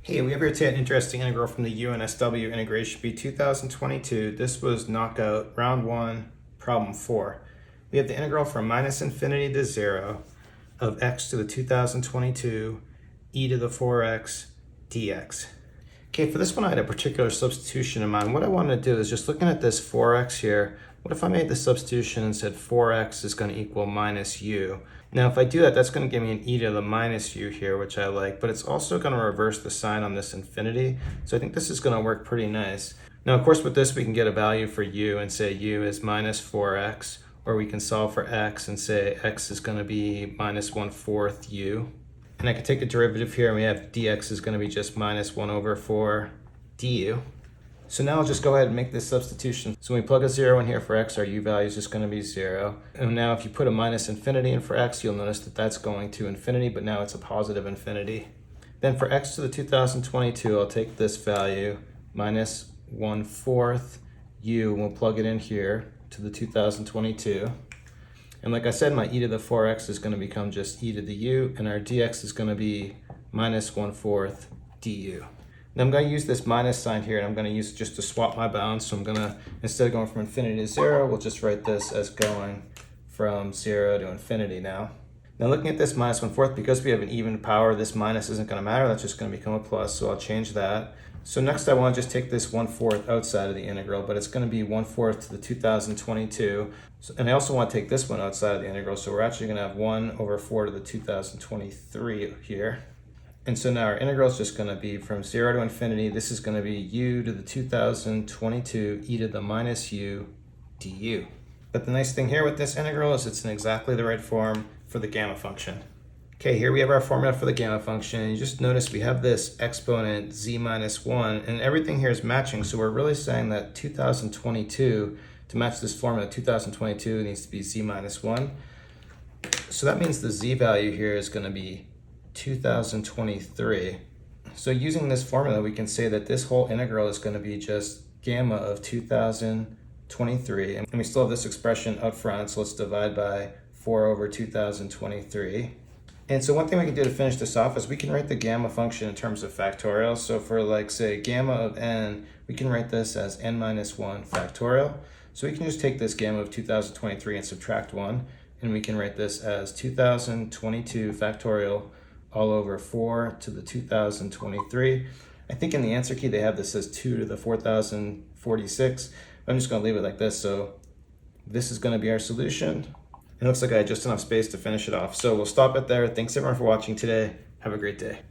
Hey, we have here today an interesting integral from the UNSW Integration Bee 2022. This was knockout round 1, problem 4. We have the integral from minus infinity to 0 of x to the 2022 e to the 4x dx. Okay, for this one I had a particular substitution in mind. What I wanted to do is just looking at this 4x here, what if I made the substitution and said 4x is going to equal minus u? Now if I do that, that's going to give me an e to the minus u here, which I like, but it's also going to reverse the sign on this infinity. So I think this is going to work pretty nice. Now of course with this we can get a value for u and say u is minus 4x, or we can solve for x and say x is going to be minus 1/4 u. And I can take the derivative here and we have dx is going to be just minus 1/4 du. So now I'll just go ahead and make this substitution. So when we plug a 0 in here for x, our u value is just going to be 0. And now if you put a minus infinity in for x, you'll notice that that's going to infinity, but now it's a positive infinity. Then for x to the 2022, I'll take this value, minus 1/4 u, and we'll plug it in here to the 2022. And like I said, my e to the 4x is going to become just e to the u, and our dx is going to be minus 1/4 du. Now I'm going to use this minus sign here, and I'm going to use it just to swap my bounds. So I'm going to, instead of going from infinity to 0, we'll just write this as going from 0 to infinity now. Now looking at this minus 1/4, because we have an even power, this minus isn't going to matter. That's just going to become a plus, so I'll change that. So next I want to just take this 1/4 outside of the integral, but it's going to be 1/4 to the 2022. And I also want to take this one outside of the integral, so we're actually going to have 1/4 to the 2023 here. And so now our integral is just going to be from 0 to infinity. This is going to be u to the 2022 e to the minus u du. But the nice thing here with this integral is it's in exactly the right form for the gamma function. Okay, here we have our formula for the gamma function, and you just notice we have this exponent z minus 1, and everything here is matching, so we're really saying that 2022, to match this formula, 2022 needs to be z minus 1. So that means the z value here is going to be 2023. So using this formula, we can say that this whole integral is going to be just gamma of 2023, and we still have this expression up front, so let's divide by 4/2023. And so one thing we can do to finish this off is we can write the gamma function in terms of factorial. So for like say gamma of n, we can write this as n minus 1 factorial. So we can just take this gamma of 2023 and subtract 1, and we can write this as 2022 factorial all over 4 to the 2023. I think in the answer key they have this as 2 to the 4046. I'm just going to leave it like this. So this is going to be our solution. It looks like I had just enough space to finish it off. So we'll stop it there. Thanks everyone for watching today. Have a great day.